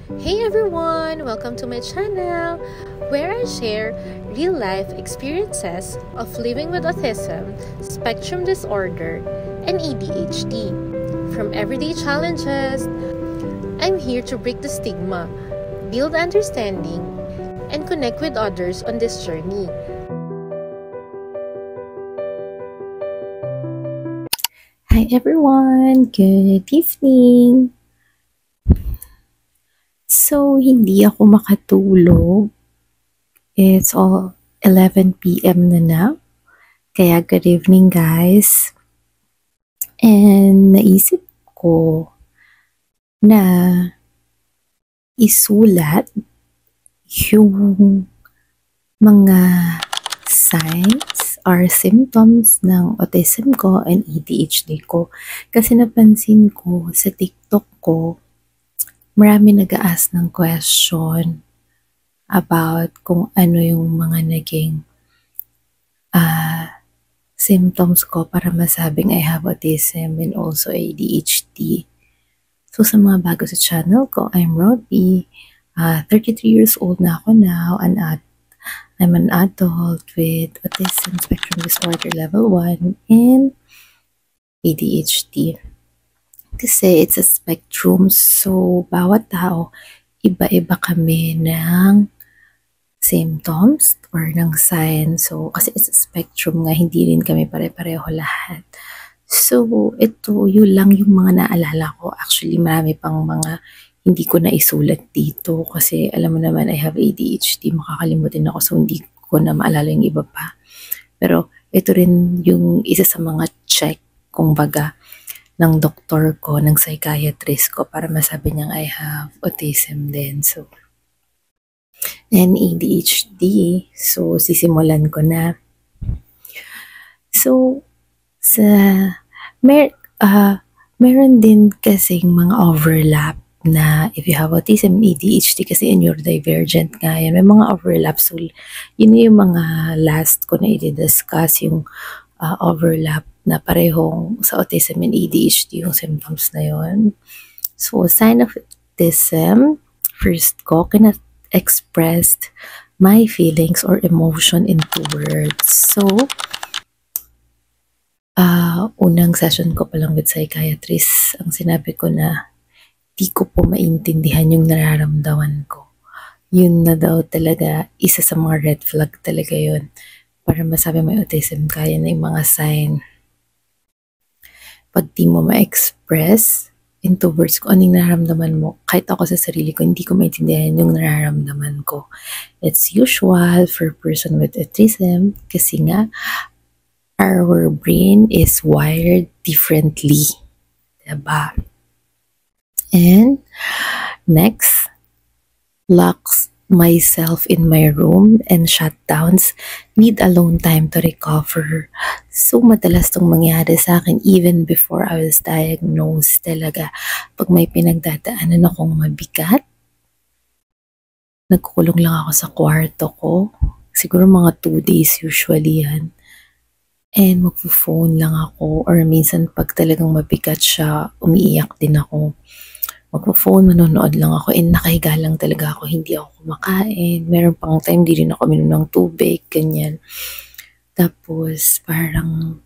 Hey everyone! Welcome to my channel where I share real life experiences of living with autism, spectrum disorder, and ADHD. From everyday challenges, I'm here to break the stigma, build understanding, and connect with others on this journey. Hi everyone! Good evening! So, hindi ako makatulog. It's all 11 p.m. na now. Kaya good evening guys. And naisip ko na isulat yung mga signs or symptoms ng autism ko and ADHD ko. Kasi napansin ko sa TikTok ko, marami nag-a-ask ng question about kung ano yung mga naging symptoms ko para masabing I have autism and also ADHD. So sa mga bago sa channel ko, I'm Robbie. 33 years old na ako now, I'm an adult with autism spectrum disorder level 1 and ADHD. Kasi it's a spectrum, so bawat tao, iba-iba kami ng symptoms or ng signs. So, kasi it's a spectrum nga, hindi rin kami pare-pareho lahat. So, ito, yun lang yung mga naalala ko. Actually, marami pang mga hindi ko na isulat dito kasi alam mo naman, I have ADHD, makakalimutin ako, so hindi ko na maalala yung iba pa. Pero, ito rin yung isa sa mga check, kumbaga, ng doktor ko, ng psychiatrist ko, para masabi niyang I have autism din. So, and ADHD. So, sisimulan ko na. So, meron din kasing mga overlap na if you have autism and ADHD kasi and you're divergent nga yan, may mga overlap. So, yun yung mga last ko na i-discuss, yung overlap na parehong sa autism and ADHD yung symptoms na yun. So, sign of autism, first ko, cannot express my feelings or emotion into words. So, unang session ko pa lang with psychiatrist, ang sinabi ko na di ko po maintindihan yung nararamdaman ko. Yun na daw talaga, isa sa mga red flag talaga yun. Para masabi may autism ka, yan na yung mga sign. Pag di mo ma-express into words kung anong nararamdaman mo, kahit ako sa sarili ko, hindi ko maintindihan yung nararamdaman ko. It's usual for person with autism kasi nga, our brain is wired differently. Diba? And next, locks myself in my room and shutdowns, need alone time to recover. So, madalas itong mangyari sa akin even before I was diagnosed talaga. Pag may pinagdadaanan akong mabigat, nagkukulong lang ako sa kwarto ko. Siguro mga 2 days usually yan. And magpo-phone lang ako or minsan pag talagang mabigat siya, umiiyak din ako. Magpo-phone, manonood lang ako and nakahiga lang talaga ako, hindi ako kumakain. Meron pang time, di rin ako minom ng tubig, ganyan. Tapos parang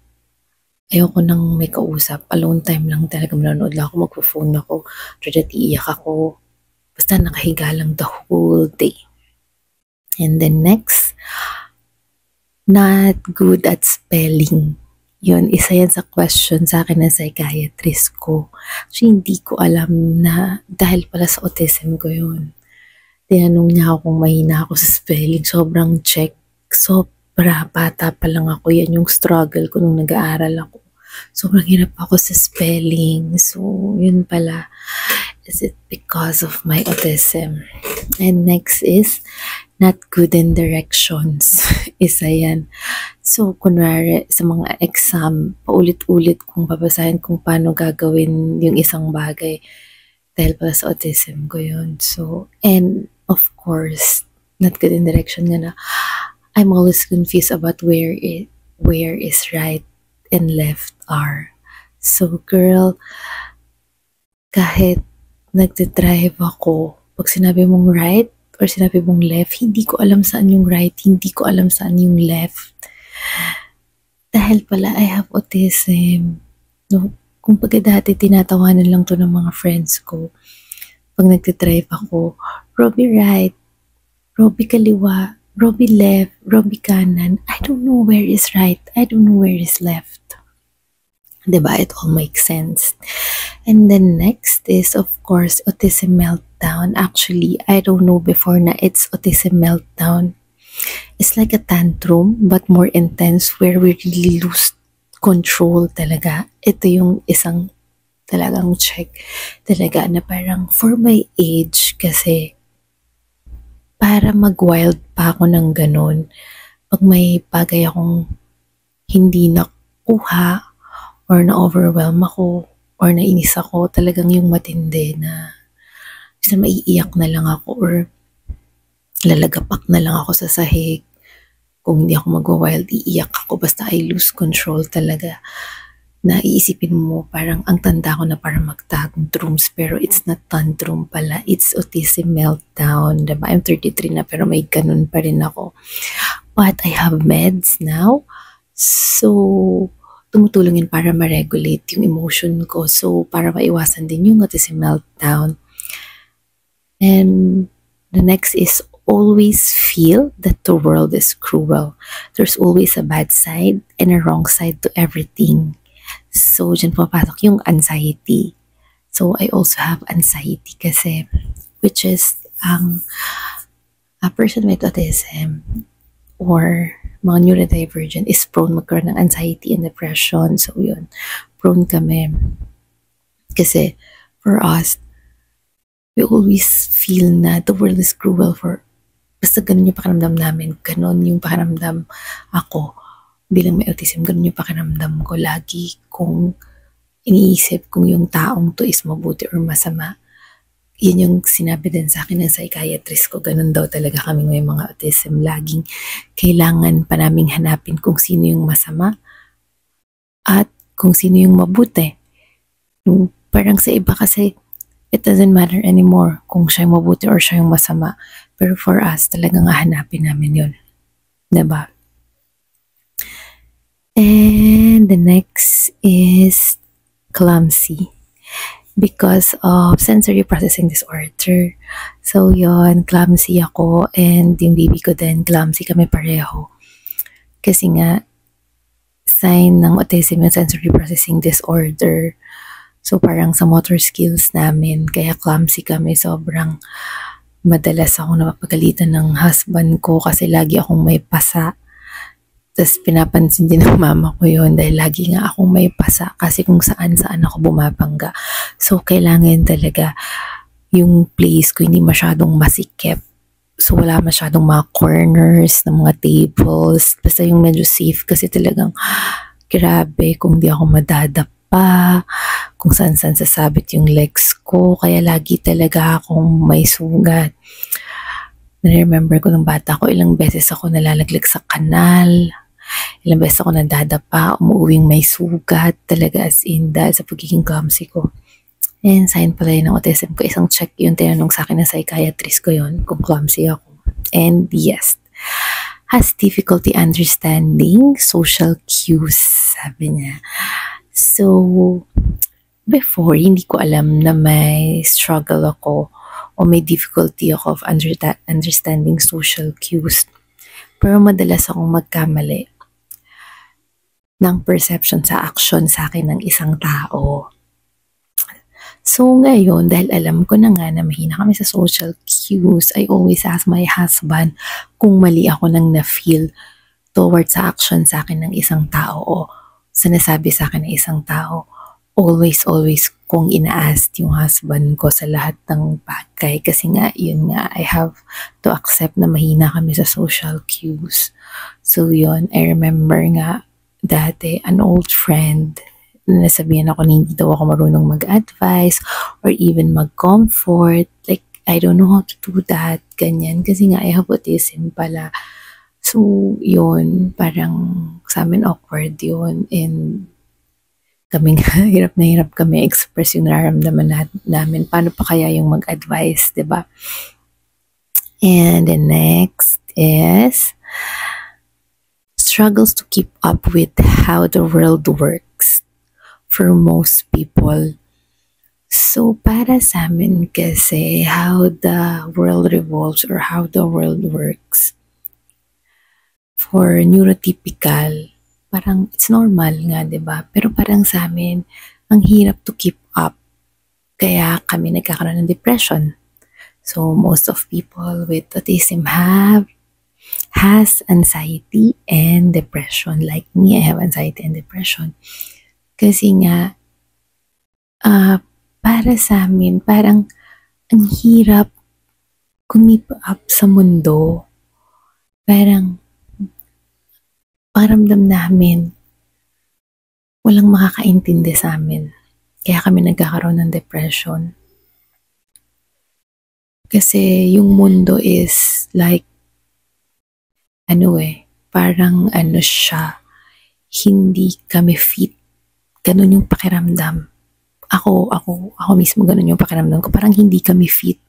ayoko nang may kausap, alone time lang talaga, manonood lang ako, magpo-phone ako, at iiyak ako. Basta nakahiga lang the whole day. And then next, not good at spelling. Yun, isa yan sa question sa akin ng psychiatrist ko. Actually, hindi ko alam na dahil pala sa autism ko yun. Tinanong niya ako kung mahina ako sa spelling. Sobrang check. Sobra, bata pa lang ako. Yan yung struggle ko nung nag-aaral ako. Sobrang hirap ako sa spelling. So, yun pala. Is it because of my autism? And next is, not good in directions. Isa yan. So, kunwari, sa mga exam, paulit-ulit kung babasahin kung paano gagawin yung isang bagay. Dahil pala sa autism ko yun. So, and of course, not good in direction nga na, I'm always confused about where is right and left are. So, girl, kahit nagdadrive ako, Pag sinabi mong right or sinabi mong left, hindi ko alam saan yung right, hindi ko alam saan yung left. Dahil pala I have autism. No, kumbaga dati tinatawanan lang to ng mga friends ko. Pag nagtitrive ako, Robbie right, Robbie kaliwa, Robbie left, Robbie kanan. I don't know where is right, I don't know where is left. Diba? It all makes sense. And then next is, of course, autism meltdown. Actually, I don't know before na it's autism meltdown. It's like a tantrum, but more intense where we really lose control talaga. Ito yung isang talagang check talaga na parang for my age kasi para mag-wild pa ako ng ganun. Pag may bagay akong hindi nakuha or na-overwhelm ako or nainis ako, talagang yung matindi na isa maiiyak na lang ako or lalagapak na lang ako sa sahig. Kung hindi ako mag-wild, iiyak ako basta I lose control talaga. Na iisipin mo parang ang tanda ko na parang mag-tantrums pero it's not tantrum pala, it's autism meltdown, diba? I'm 33 na pero may ganun pa rin ako. But I have meds now, so tumutulong yun para ma-regulate yung emotion ko, so para maiwasan din yung autism meltdown. And the next is always feel that the world is cruel. There's always a bad side and a wrong side to everything. So, dyan pumapasok yung anxiety. So, I also have anxiety kasi, which is, a person with autism or mga neurodivergent is prone magkaroon ng anxiety and depression. So, yun, prone kami. Kasi, for us, we always feel na the world is cruel for, basta ganun yung pakiramdam namin, ganun yung pakiramdam ako. Bilang may autism, ganun yung pakiramdam ko. Lagi kong iniisip kung yung taong to is mabuti or masama. Yan yung sinabi din sa akin ng psychiatrist ko. Ganun daw talaga kami ng mga autism. Laging kailangan pa naming hanapin kung sino yung masama at kung sino yung mabuti. Parang sa iba kasi, it doesn't matter anymore kung siya yung mabuti or siya yung masama. Pero for us, talagang hahanapin namin yun. Diba? And the next is clumsy because of sensory processing disorder. So yon, clumsy ako and yung baby ko din, clumsy kami pareho. Kasi nga, sign ng autism yung sensory processing disorder. So parang sa motor skills namin, kaya clumsy kami, sobrang madalas ako napapagalitan ng husband ko kasi lagi akong may pasa. Tapos pinapansin din ng mama ko yun dahil lagi nga akong may pasa kasi kung saan-saan ako bumabangga. So, kailangan talaga yung place ko hindi masyadong masikip. So, wala masyadong mga corners ng mga tables. Basta yung medyo safe kasi talagang grabe kung di ako madadapa, kung saan-saan sasabit yung legs ko. Kaya lagi talaga akong may sugat. Na-remember ko ng bata ko, ilang beses ako nalalaglag sa kanal. Ilang beses ako nadadapa, umuuwing may sugat, talaga as in, dahil sa pagiging clumsy ko. And sign pala yun ng autism ko. Isang check yun, tinanong sa akin ng psychiatrist ko yun, kung clumsy ako. And yes, has difficulty understanding social cues, sabi niya. So, before, hindi ko alam na may struggle ako o may difficulty ako of understanding social cues. Pero madalas akong magkamali ng perception sa action sa akin ng isang tao. So ngayon, dahil alam ko na nga na mahina kami sa social cues, I always ask my husband kung mali ako nang na-feel towards sa action sa akin ng isang tao o sinasabi sa akin ng isang tao. Always kong ina-ask yung husband ko sa lahat ng bagay kasi nga, yun nga, I have to accept na mahina kami sa social cues. So yun, I remember nga dati, an old friend, nasabihan ako na hindi daw ako marunong mag-advise or even mag-comfort. Like, I don't know how to do that, ganyan. Kasi nga, I have autism pala. So, yun, parang sa amin awkward yun. And kaming hirap na hirap kami express yung nararamdaman namin. Paano pa kaya yung mag-advise, di ba? And the next is struggles to keep up with how the world works for most people. So, para sa amin kasi, how the world revolves or how the world works, for neurotypical, parang it's normal nga, di ba? Pero parang sa amin, ang hirap to keep up. Kaya kami nagkakaroon ng depression. So, most of people with autism has anxiety and depression. Like me, I have anxiety and depression. Kasi nga, para sa amin, parang ang hirap kumip up sa mundo. Parang paramdam namin walang makakaintindi sa amin. Kaya kami nagkakaroon ng depression. Kasi yung mundo is like, parang siya, hindi kami fit. Ganun yung pakiramdam. Ako mismo ganun yung pakiramdam ko. Parang hindi kami fit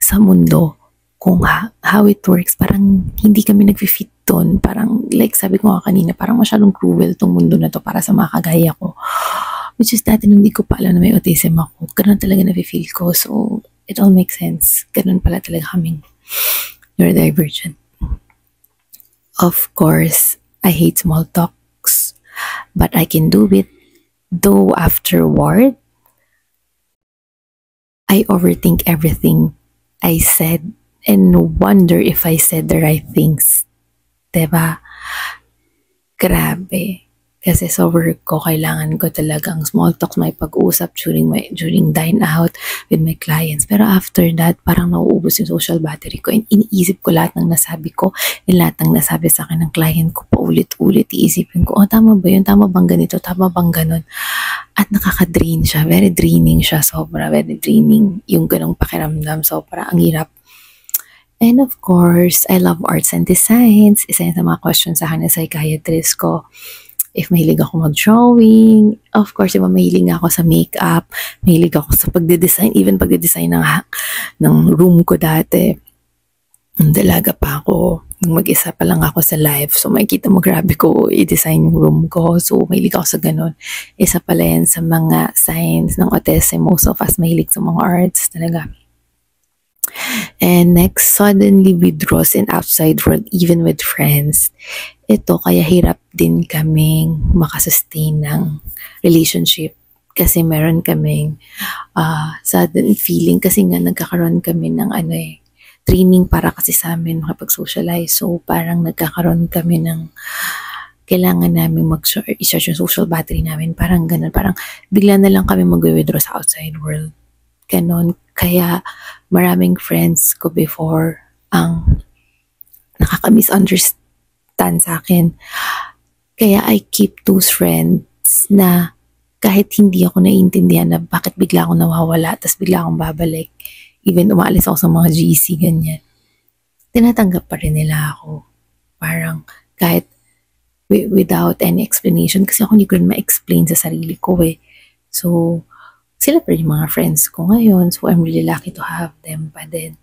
sa mundo kung how it works. Parang hindi kami nag-fit doon. Parang, like sabi ko nga kanina, parang masyadong cruel tong mundo na to para sa mga kagaya ko. Which is dati nung hindi ko pa alam na may autism ako. Ganun talaga na-feel ko. So, it all makes sense. Ganun pala talaga kaming neurodivergent. Of course, I hate small talks. But I can do it. Though afterward, I overthink everything I said and wonder if I said the right things. Diba? Grabe. Kasi sa work ko, kailangan ko talagang small talks, may pag-uusap during dine out with my clients. Pero after that, parang nauubos yung social battery ko. And iniisip ko lahat ng nasabi ko, and lahat ng nasabi sa akin ng client ko paulit-ulit. Iisipin ko, tama ba yun? Tama bang ganito? Tama bang ganon? At nakaka-drain siya. Very draining siya. Sobra. Very draining yung ganong pakiramdam. Sobra. Ang hirap. And of course, I love arts and designs. Isa yun sa mga questions sa akin ng psychiatrist ko. If mahilig ako mag-drawing, of course, diba, mahilig ako sa makeup, mahilig ako sa pagde-design, even pagde-design ng room ko dati. Dalaga pa ako, mag-isa pa lang ako sa live. So, makikita mo, grabe ko i-design yung room ko. So, mahilig ako sa ganun. Isa pala yan sa mga signs ng autism. Most of us mahilig sa mga arts talaga. And next, suddenly withdraws in outside world, even with friends. Ito, kaya hirap din kaming makasustain ng relationship. Kasi meron kaming sudden feeling. Kasi nga nagkakaroon kami ng training para kasi sa amin makapag-socialize. So, parang nagkakaroon kami ng kailangan namin mag-search yung social battery namin. Parang ganun. Parang bigla na lang kami mag-withdraw sa outside world. Ganon. Kaya maraming friends ko before ang nakaka-misunderstand sa akin. Kaya I keep those friends na kahit hindi ako naiintindihan na bakit bigla ako nawawala tapos bigla akong babalik. Even umalis ako sa mga GC, ganyan. Tinatanggap pa rin nila ako. Parang kahit without any explanation kasi ako hindi ko rin ma-explain sa sarili ko eh. So, sila pa rin yung mga friends ko ngayon. So, I'm really lucky to have them pa din.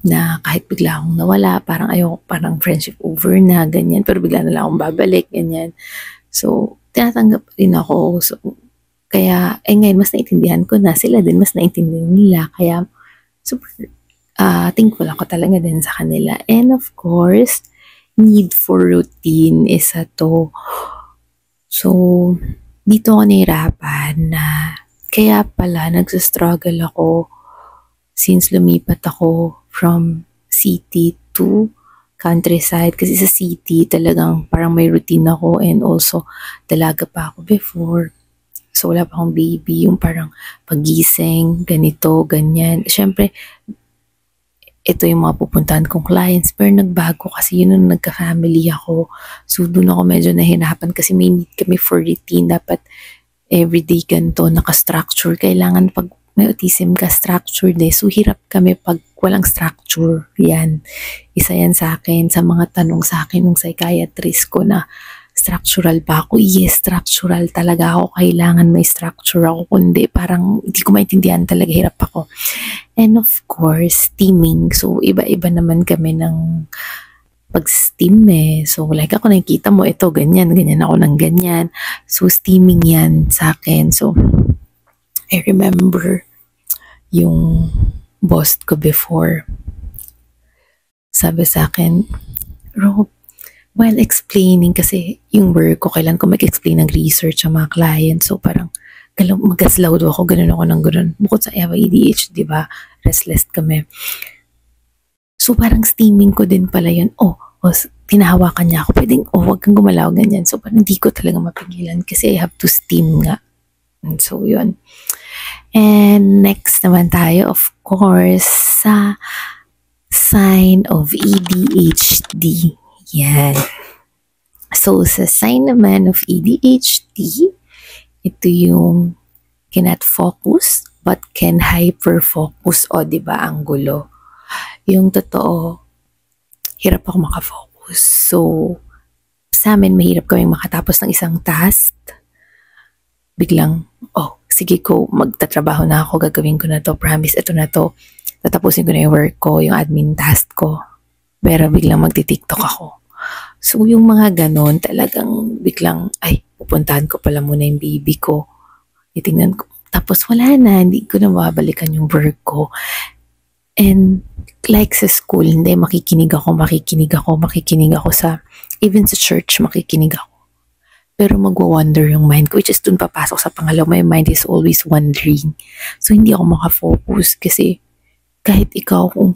Na kahit bigla akong nawala, parang friendship over na, ganyan. Pero bigla na lang akong babalik, ganyan. So, tinatanggap rin ako. So, kaya, ngayon, mas naintindihan ko na. Sila din, mas naintindihan nila. Kaya, super thankful ako talaga din sa kanila. And of course, need for routine isa to. So, dito ako nahirapan na kaya pala nagsastruggle ako since lumipat ako from city to countryside. Kasi sa city talagang parang may routine ako and also dalaga pa ako before. So wala pa akong baby, yung parang pagising, ganito, ganyan. Siyempre, ito yung mga pupuntahan kong clients. Pero nagbago kasi yun nung nagka-family ako. So doon ako medyo nahirapan kasi may need kami for routine. Dapat everyday ganito, naka-structure. Kailangan pag may autism ka, structure eh. So, hirap kami pag walang structure. Yan. Isa yan sa akin, sa mga tanong sa akin ng psychiatrist ko na structural ba ako? Yes, structural talaga ako. Kailangan may structure ako. Kundi parang hindi ko maintindihan talaga. Hirap ako. And of course, steaming. So, iba-iba naman kami ng pag-steam eh. So, like ako nakikita mo, ito, ganyan ako ng ganyan. So, steaming yan sa akin. So, I remember yung boss ko before. Sabi sa akin, Rob, while explaining, kasi yung work ko, kailan ko mag-explain ng research sa mga clients. So, parang magaslaw daw ako, ganun ako ng ganun. Bukod sa ADHD, di ba? Restless kami. So, parang steaming ko din pala yun. Tinahawakan niya ako. Pwedeng, wag kang gumalaw, ganyan. So, parang hindi ko talaga mapigilan kasi I have to steam nga. And so, yun. And next naman tayo, of course, sa sign of ADHD. Yan. So, sa sign naman of ADHD, ito yung cannot focus but can hyper-focus. O, diba, ang gulo. Yung totoo, hirap ako makafocus. So, sa amin, mahirap kaming makatapos ng isang task. Biglang, sige ko, magtatrabaho na ako, gagawin ko na to, promise, ito na to. Tatapusin ko na yung work ko, yung admin task ko. Pero biglang magti-TikTok ako. So, yung mga ganon, talagang biglang, pupuntahan ko pala muna yung baby ko. Itingnan ko. Tapos wala na, hindi ko na mababalikan yung work ko. And like sa school, hindi, makikinig ako sa, even sa church, makikinig ako. Pero magwa-wonder yung mind ko, which is dun papasok sa pangalawa, my mind is always wondering. So, hindi ako makafocus kasi kahit ikaw, kung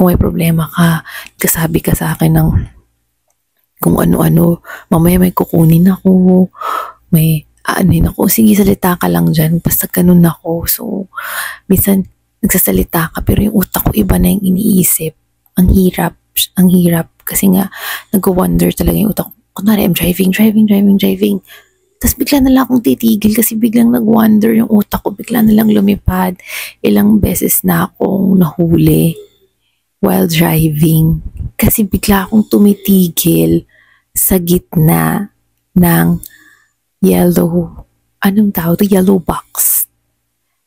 may problema ka, kasabi ka sa akin ng kung ano-ano, mamaya may kukunin ako, may aanin ako, sige salita ka lang dyan, basta ganun ako. So, minsan nagsasalita ka, pero yung utak ko iba na yung iniisip. Ang hirap, kasi nga, nag-wonder talaga yung utak ko. Kunwari, I'm driving. Tapos bigla na lang akong titigil kasi biglang nag-wonder yung utak ko, bigla na lang lumipad. Ilang beses na akong nahuli while driving. Kasi bigla akong tumitigil sa gitna ng yellow box.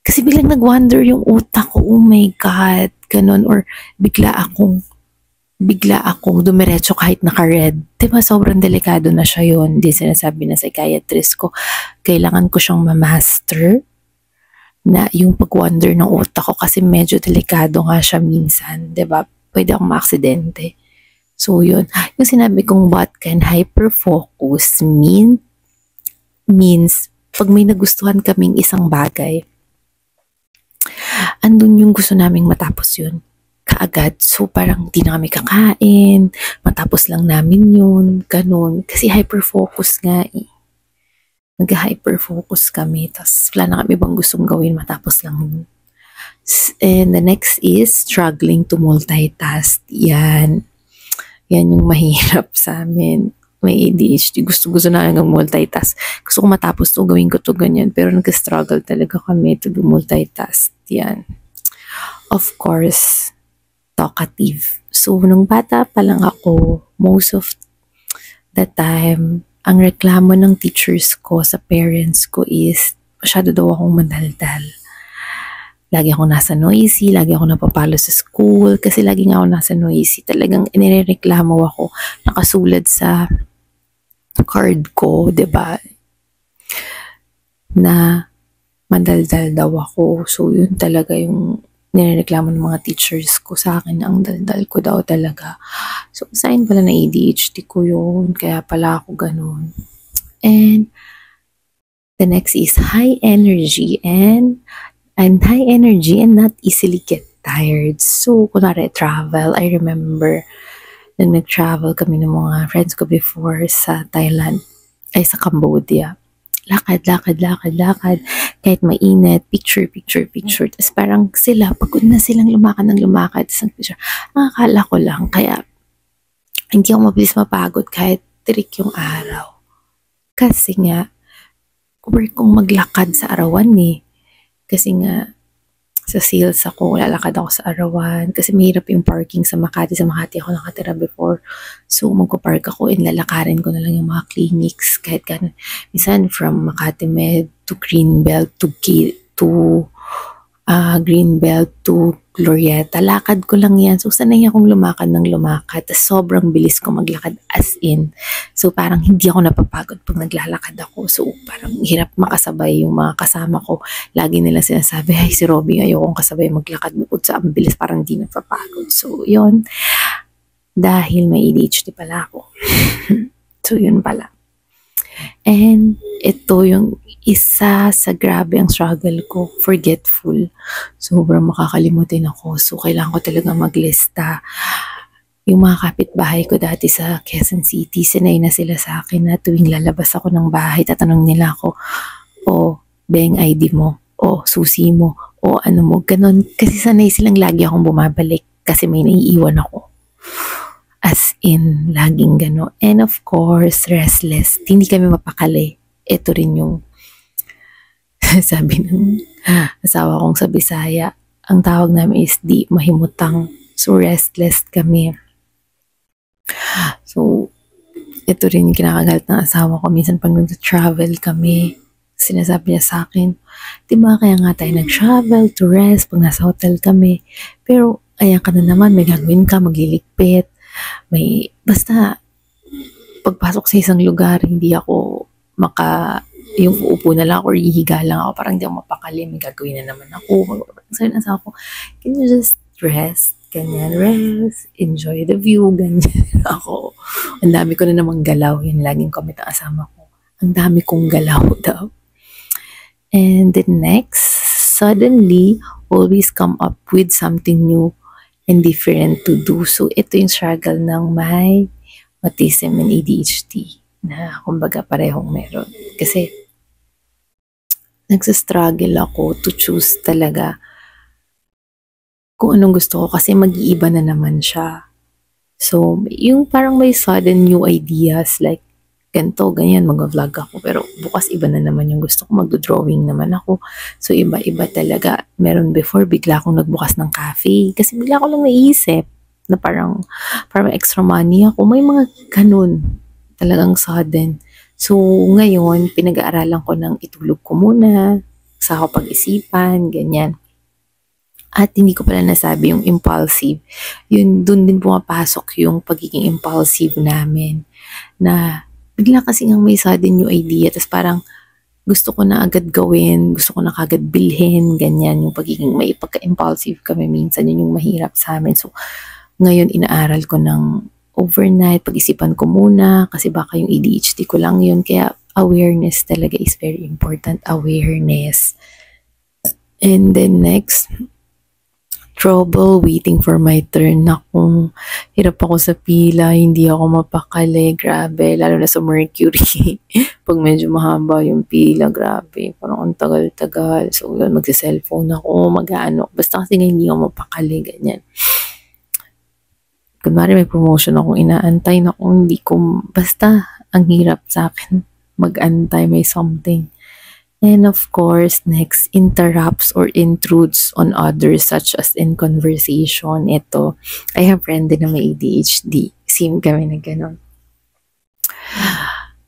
Kasi biglang nag-wonder yung utak ko, oh my God, ganun. Or bigla akong dumiretso kahit naka-red. Diba, sobrang delikado na siya yun. Hindi sinasabi na psychiatrist ko, kailangan ko siyang ma-master na yung pag-wonder ng utak ko kasi medyo delikado nga siya minsan. Diba, pwede akong ma-aksidente. So, yun. Yung sinabi kong what can hyper-focus means pag may nagustuhan kaming isang bagay, andun yung gusto naming matapos yun kaagad. So, parang di na kami kakain, matapos lang namin yun, ganun. Kasi hyper-focus nga eh. Nag-hyper-focus kami, tapos wala na kami bang gustong gawin, matapos lang yun. And the next is struggling to multitask. Yan yung mahirap sa amin. May ADHD. Gusto na lang multitask. Gusto ko matapos to, gawin ko to, ganyan. Pero nag-struggle talaga kami to do multitask. Yan. Of course, talkative. So, nung bata pa lang ako, most of the time, ang reklamo ng teachers ko sa parents ko is, masyado daw akong madaldal. Lagi ako nasa noisy, lagi ako napapalo sa school, kasi lagi nga ako nasa noisy. Talagang inireklamo ako, nakasulat sa card ko, diba? Na madaldal daw ako. So, yun talaga yung nireklamo ng mga teachers ko sa akin, ang daldal ko daw talaga. So, sign pala na ADHD ko yun, kaya pala ako ganun. And the next is high energy and not easily get tired. So, kunwari, travel. I remember, nang nag-travel kami ng mga friends ko before sa Thailand, sa Cambodia. Lakad. Kahit mainit, picture. Tapos parang sila, pagod na silang lumakad. Tapos picture. Ang akala ko lang, kaya hindi ako mabilis mapagod kahit tirik yung araw. Kasi nga, work kong maglakad sa arawan eh. Kasi nga, sa sales ako, lalakad ako sa Arawan kasi mahirap yung parking sa Makati. Sa Makati ako nakatira before. So, magpa-park ako and lalakarin ko na lang yung mga clinics kahit gano'n. Minsan from Makati Med to Greenbelt to Greenbelt to Glorieta. Lakad ko lang yan. So, sanay akong lumakad ng lumakad. Tapos, sobrang bilis ko maglakad as in. So, parang hindi ako napapagod pag naglalakad ako. So, parang hirap makasabay yung mga kasama ko. Lagi nila sinasabi, ay, si Robby, ayokong kasabay maglakad. Bukod sa ang bilis, parang hindi napapagod. So, yun. Dahil may ADHD pala ako. So, yun pala. And ito yung isa sa grabe ang struggle ko, forgetful. Sobrang makakalimutin ako. So, kailangan ko talaga maglista. Yung mga kapitbahay ko dati sa Quezon City, sinay na sila sa akin na tuwing lalabas ako ng bahay, tatanong nila ako, o, Beng, ID mo, o, susi mo, o, ano mo, ganon. Kasi sanay silang lagi akong bumabalik kasi may naiiwan ako. As in, laging gano'n. And of course, restless. Hindi kami mapakali. Ito rin yung sabi ng asawa kong sa Bisaya. Ang tawag namin is di mahimutang. So, restless kami. So, ito rin yung kinakagalit ng asawa ko. Minsan pag nag-travel kami, sinasabi niya sa akin, diba kaya nga tayo nag-travel to rest pag nasa hotel kami. Pero, ayan ka na naman, may gagawin ka, magliligpit. Basta, pagpasok sa isang lugar, hindi ako yung uupo na lang or ihiga lang ako, parang hindi ako mapakali, may gagawin na naman ako. Sabi na sa ako, can you just rest? Ganyan, rest, enjoy the view, ganyan ako. Ang dami ko na namang galaw, yun laging comment ang asama ko. Ang dami kong galaw daw. And then next, suddenly, always come up with something new and different to do. So, ito yung struggle ng may autism and ADHD na kumbaga parehong meron. Kasi, nagsastruggle ako to choose talaga kung anong gusto ko kasi mag-iiba na naman siya. So, yung parang may sudden new ideas like, ganito, ganyan, mag-vlog ako. Pero bukas iba na naman yung gusto ko. Mag-drawing naman ako. So, iba-iba talaga. Meron before, bigla akong nagbukas ng cafe. Kasi bigla ko lang naisip na parang extra money ako. May mga ganun. Talagang sudden. So, ngayon, pinag-aaralan ko ng itulog ko muna. Sa ako pag-isipan, ganyan. At hindi ko pala nasabi yung impulsive. Yun, dun din pumapasok yung pagiging impulsive namin. Na, bigla kasi nga may sudden new idea, tapos parang gusto ko na agad gawin, gusto ko na agad bilhin, ganyan, yung pagiging may pagka-impulsive kami minsan, yun yung mahirap sa amin. So, ngayon inaaral ko ng overnight, pag-isipan ko muna, kasi baka yung ADHD ko lang yun, kaya awareness talaga is very important, awareness. And then next, trouble waiting for my turn. Nakong hirap ako sa pila, hindi ako mapakali, grabe, lalo na sa Mercury. Pag medyo mahaba yung pila, grabe, parang ang tagal-tagal. So, yun, magsa-cellphone ako, mag-ano, basta kasi nga hindi ako mapakali, ganyan. Kunwari may promotion akong inaantay na kung hindi ko, basta ang hirap sa akin mag-antay, may something. And of course, next, interrupts or intrudes on others such as in conversation. Ito, I have friend din na may ADHD. Same kami na gano'n.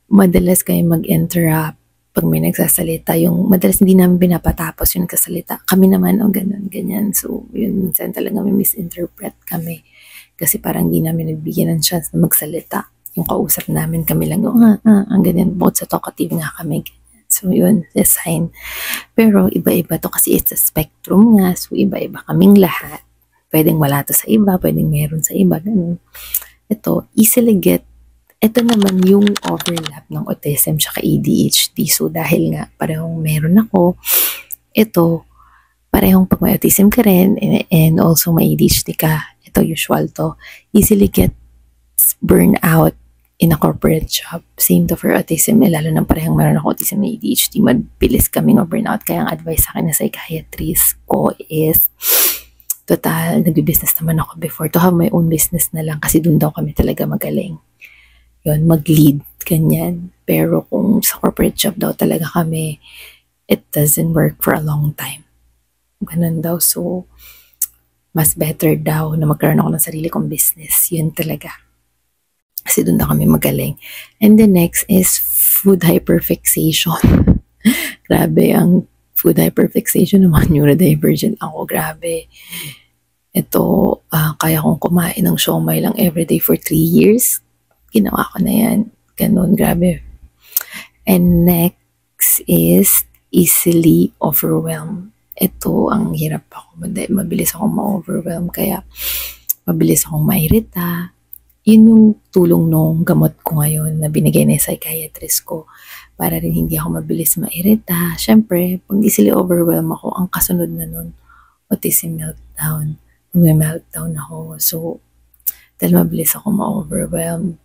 Madalas kayo mag-interrupt pag may nagsasalita. Yung madalas hindi namin pinapatapos yung nagsasalita. Kami naman, gano'n, ganyan. So, yun, minsan talaga may misinterpret kami. Kasi parang hindi namin nagbigyan ng chance na magsalita. Yung kausap namin, kami lang, ang ganyan. Bukod sa talkative nga kami, so, yun, the sign. Pero, iba-iba to kasi it's a spectrum nga. So, iba-iba kaming lahat. Pwedeng wala to sa iba, pwedeng meron sa iba. Ganun. Ito, easily get. Ito naman yung overlap ng autism tsaka ADHD. So, dahil nga parehong meron ako, ito, parehong pag may autism ka rin and also may ADHD ka, ito usual to, easily get burnout in a corporate job. Same to for autism, lalo nang parehong meron ako autism and ADHD, mabilis kaming burnout. Kaya ang advice sa akin na psychiatrist ko is, total, nag-business naman ako before, to have my own business na lang kasi dun daw kami talaga magaling. Yun, mag-lead, ganyan. Pero kung sa corporate job daw talaga kami, it doesn't work for a long time. Ganun daw. So, mas better daw na magkaroon ako ng sarili kong business. Yun talaga. Kasi doon na kami magaling. And the next is food hyperfixation. Grabe, ang food hyperfixation naman, neurodivergent ako. Grabe. Ito, kaya kong kumain ng siomai lang everyday for 3 years. Ginawa ko na yan. Ganun, grabe. And next is easily overwhelmed. Ito, ang hirap ako. Mabilis akong ma-overwhelm. Kaya, mabilis akong mairita. Yun yung tulong nung gamot ko ngayon na binigay na psychiatrist ko para rin hindi ako mabilis mairita. Siyempre, pag easily overwhelm ako, ang kasunod na nun, autism meltdown. Mag-meltdown ako. So, dahil mabilis ako ma-overwhelm,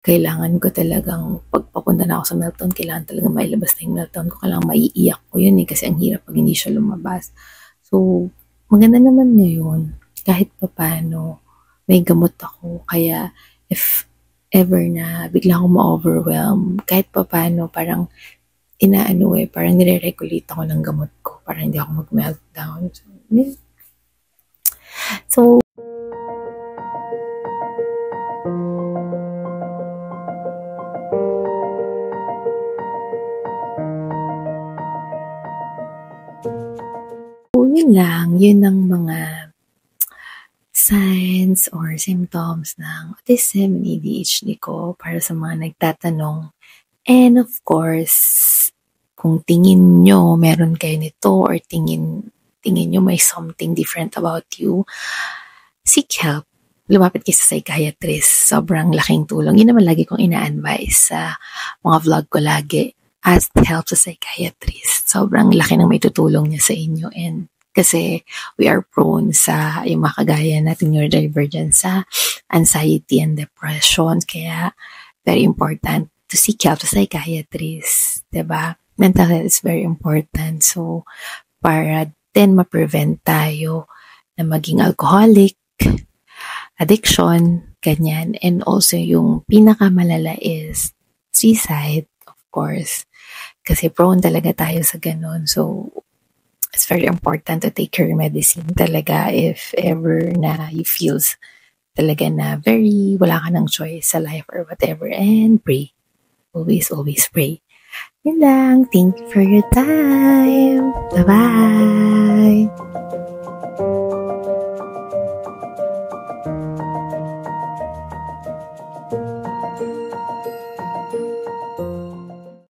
kailangan ko talagang, pagpapunta na ako sa meltdown, kailangan talaga mailabas na yung meltdown ko. Kailangan maiiyak ko yun kasi ang hirap pag hindi siya lumabas. So, maganda naman ngayon, kahit papano, may gamot ako. Kaya, if ever na bigla akong ma-overwhelm, kahit papano, parang parang nire-regulate ako ng gamot ko para hindi ako mag-meltdown. So, yun lang. Yun ang mga signs or symptoms ng autism and ADHD ko para sa mga nagtatanong. And of course, kung tingin nyo meron kayo nito or tingin nyo may something different about you, seek help. Lumapit kayo sa psychiatrist. Sobrang laking tulong. Yun naman lagi kong ina-advise sa mga vlog ko lagi. Ask help sa psychiatrist. Sobrang laki ng may tutulong niya sa inyo. And kasi we are prone sa yung mga kagaya natin neurodivergent sa anxiety and depression. Kaya very important to seek help sa psychiatrist. Diba? Mental health is very important. So, para din ma-prevent tayo na maging alcoholic, addiction, ganyan. And also yung pinakamalala is suicide, of course. Kasi prone talaga tayo sa ganun. So, it's very important to take your medicine talaga if ever na you feels talaga na wala ka ng choice sa life or whatever. And pray. Always, always pray. Yun lang. Thank you for your time. Bye-bye.